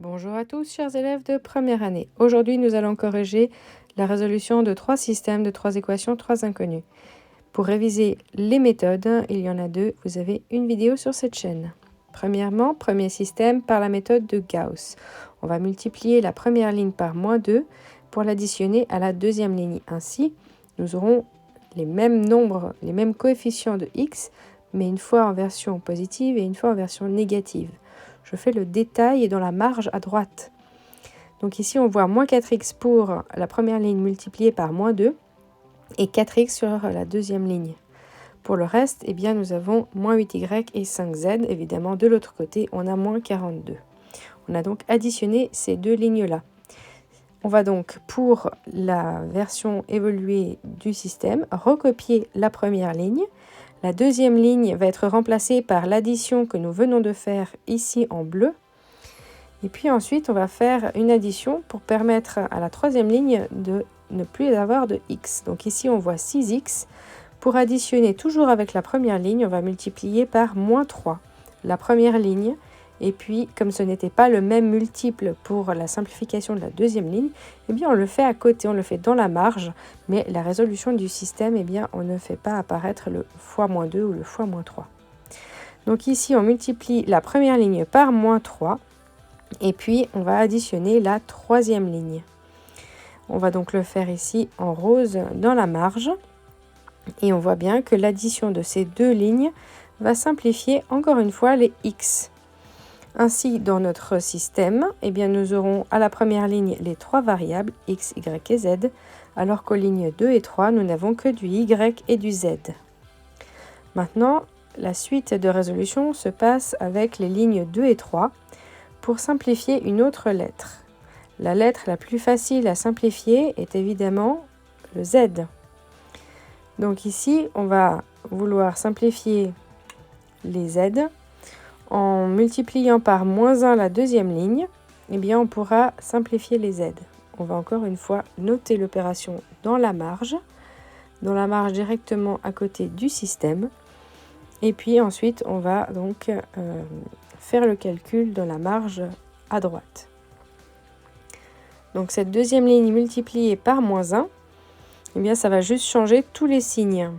Bonjour à tous, chers élèves de première année. Aujourd'hui, nous allons corriger la résolution de 3 systèmes de 3 équations, 3 inconnues. Pour réviser les méthodes, il y en a 2, vous avez une vidéo sur cette chaîne. Premièrement, premier système par la méthode de Gauss. On va multiplier la première ligne par -2 pour l'additionner à la deuxième ligne. Ainsi, nous aurons les mêmes nombres, les mêmes coefficients de x, mais une fois en version positive et une fois en version négative. Je fais le détail dans la marge à droite. Donc ici, on voit -4x pour la première ligne multipliée par -2 et 4x sur la deuxième ligne. Pour le reste, eh bien, nous avons -8y et 5z. Évidemment, de l'autre côté, on a -42. On a donc additionné ces deux lignes-là. On va donc, pour la version évoluée du système, recopier la première ligne. La deuxième ligne va être remplacée par l'addition que nous venons de faire ici en bleu. Et puis ensuite, on va faire une addition pour permettre à la troisième ligne de ne plus avoir de x. Donc ici, on voit 6x. Pour additionner toujours avec la première ligne, on va multiplier par -3 la première ligne. Et puis, comme ce n'était pas le même multiple pour la simplification de la deuxième ligne, eh bien, on le fait à côté, on le fait dans la marge. Mais la résolution du système, eh bien, on ne fait pas apparaître le fois -2 ou le fois -3. Donc ici, on multiplie la première ligne par -3. Et puis, on va additionner la troisième ligne. On va donc le faire ici en rose dans la marge. Et on voit bien que l'addition de ces deux lignes va simplifier encore une fois les x. Ainsi, dans notre système, eh bien, nous aurons à la première ligne les trois variables x, y et z, alors qu'aux lignes 2 et 3, nous n'avons que du y et du z. Maintenant, la suite de résolution se passe avec les lignes 2 et 3 pour simplifier une autre lettre. La lettre la plus facile à simplifier est évidemment le z. Donc ici, on va vouloir simplifier les z. En multipliant par -1 la deuxième ligne, eh bien, on pourra simplifier les z. On va encore une fois noter l'opération dans la marge directement à côté du système. Et puis ensuite, on va donc faire le calcul dans la marge à droite. Donc cette deuxième ligne multipliée par -1, eh bien, ça va juste changer tous les signes.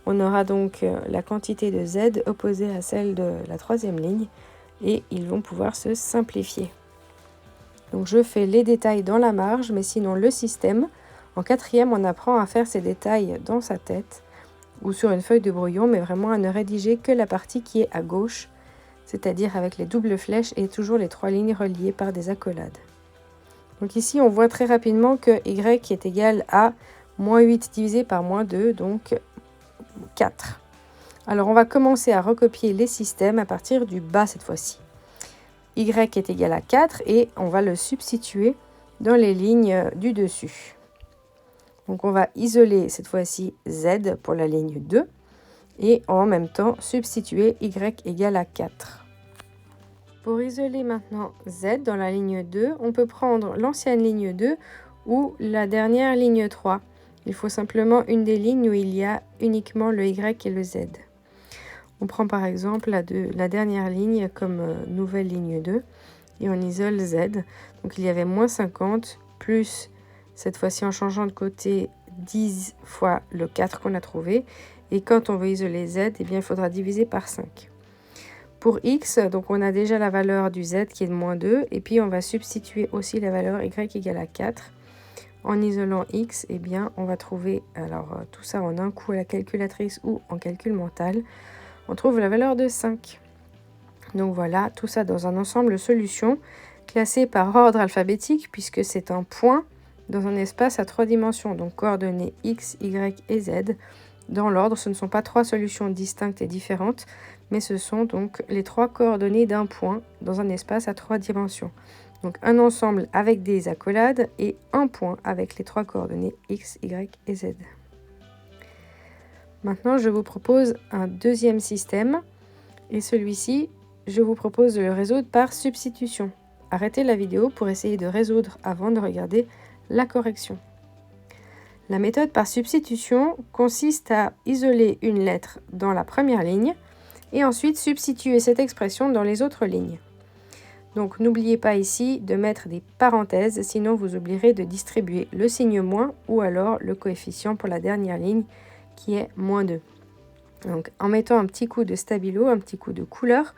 On aura donc la quantité de z opposée à celle de la troisième ligne et ils vont pouvoir se simplifier. Donc je fais les détails dans la marge, mais sinon le système, en quatrième, on apprend à faire ces détails dans sa tête ou sur une feuille de brouillon, mais vraiment à ne rédiger que la partie qui est à gauche, c'est-à-dire avec les doubles flèches et toujours les trois lignes reliées par des accolades. Donc ici, on voit très rapidement que y est égal à -8 divisé par -2, donc 4. Alors, on va commencer à recopier les systèmes à partir du bas cette fois-ci. Y est égal à 4 et on va le substituer dans les lignes du dessus. Donc, on va isoler cette fois-ci z pour la ligne 2 et en même temps substituer y égal à 4. Pour isoler maintenant z dans la ligne 2, on peut prendre l'ancienne ligne 2 ou la dernière ligne 3. Il faut simplement une des lignes où il y a uniquement le y et le z. On prend par exemple la dernière ligne comme nouvelle ligne 2 et on isole z. Donc il y avait -50 plus, cette fois-ci en changeant de côté, 10 fois le 4 qu'on a trouvé. Et quand on veut isoler z, eh bien, il faudra diviser par 5. Pour x, donc on a déjà la valeur du z qui est de -2 et puis on va substituer aussi la valeur y égale à 4. En isolant x, eh bien, on va trouver, alors tout ça en un coup à la calculatrice ou en calcul mental, on trouve la valeur de 5. Donc voilà, tout ça dans un ensemble solution classé par ordre alphabétique puisque c'est un point dans un espace à 3 dimensions, donc coordonnées x, y et z. Dans l'ordre, ce ne sont pas 3 solutions distinctes et différentes, mais ce sont donc les 3 coordonnées d'un point dans un espace à 3 dimensions. Donc un ensemble avec des accolades et un point avec les 3 coordonnées x, y et z. Maintenant, je vous propose un deuxième système et celui-ci, je vous propose de le résoudre par substitution. Arrêtez la vidéo pour essayer de résoudre avant de regarder la correction. La méthode par substitution consiste à isoler une lettre dans la première ligne et ensuite substituer cette expression dans les autres lignes. Donc n'oubliez pas ici de mettre des parenthèses, sinon vous oublierez de distribuer le signe moins ou alors le coefficient pour la dernière ligne qui est -2. Donc en mettant un petit coup de stabilo, un petit coup de couleur,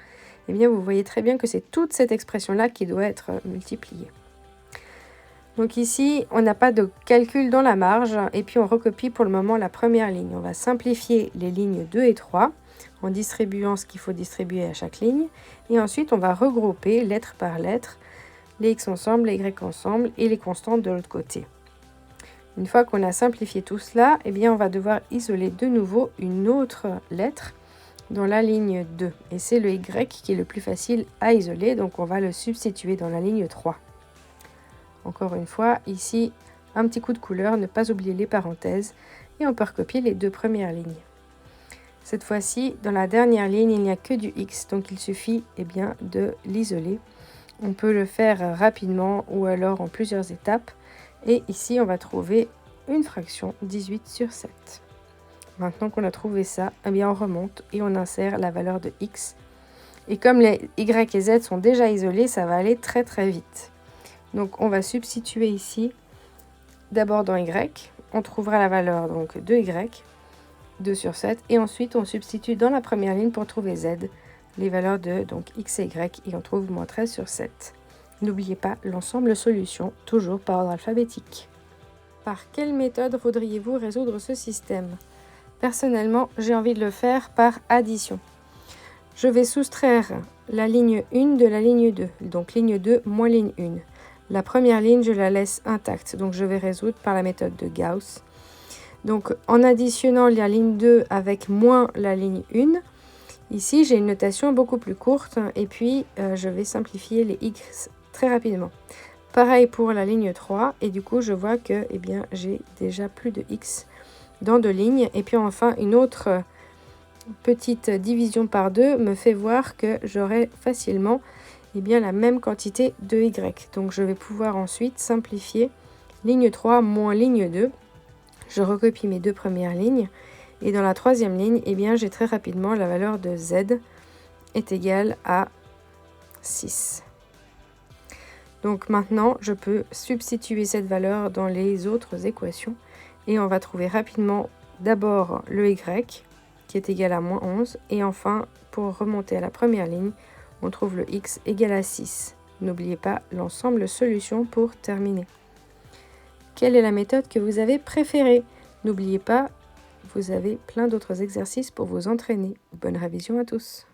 eh bien vous voyez très bien que c'est toute cette expression-là qui doit être multipliée. Donc ici, on n'a pas de calcul dans la marge et puis on recopie pour le moment la première ligne. On va simplifier les lignes 2 et 3 en distribuant ce qu'il faut distribuer à chaque ligne. Et ensuite, on va regrouper lettre par lettre les x ensemble, les y ensemble et les constantes de l'autre côté. Une fois qu'on a simplifié tout cela, eh bien on va devoir isoler de nouveau une autre lettre dans la ligne 2. Et c'est le y qui est le plus facile à isoler, donc on va le substituer dans la ligne 3. Encore une fois, ici, un petit coup de couleur, ne pas oublier les parenthèses, et on peut recopier les deux premières lignes. Cette fois-ci, dans la dernière ligne, il n'y a que du x, donc il suffit bien, de l'isoler. On peut le faire rapidement ou alors en plusieurs étapes. Et ici, on va trouver une fraction 18/7. Maintenant qu'on a trouvé ça, on remonte et on insère la valeur de x. Et comme les y et z sont déjà isolés, ça va aller très très vite. Donc on va substituer ici, d'abord dans y, on trouvera la valeur donc de y, 2/7, et ensuite on substitue dans la première ligne pour trouver z, les valeurs de donc x et y, et on trouve -13/7. N'oubliez pas l'ensemble solution, toujours par ordre alphabétique. Par quelle méthode voudriez-vous résoudre ce système? Personnellement, j'ai envie de le faire par addition. Je vais soustraire la ligne 1 de la ligne 2, donc ligne 2 moins ligne 1. La première ligne, je la laisse intacte, donc je vais résoudre par la méthode de Gauss. Donc en additionnant la ligne 2 avec moins la ligne 1, ici j'ai une notation beaucoup plus courte et puis je vais simplifier les x très rapidement. Pareil pour la ligne 3 et du coup je vois que j'ai déjà plus de x dans 2 lignes. Et puis enfin une autre petite division par 2 me fait voir que j'aurai facilement la même quantité de y. Donc je vais pouvoir ensuite simplifier ligne 3 moins ligne 2. Je recopie mes deux premières lignes. Et dans la troisième ligne, j'ai très rapidement la valeur de z est égale à 6. Donc maintenant, je peux substituer cette valeur dans les autres équations. Et on va trouver rapidement d'abord le y qui est égal à -11. Et enfin, pour remonter à la première ligne, on trouve le x égal à 6. N'oubliez pas l'ensemble solution pour terminer. Quelle est la méthode que vous avez préférée? N'oubliez pas, vous avez plein d'autres exercices pour vous entraîner. Bonne révision à tous!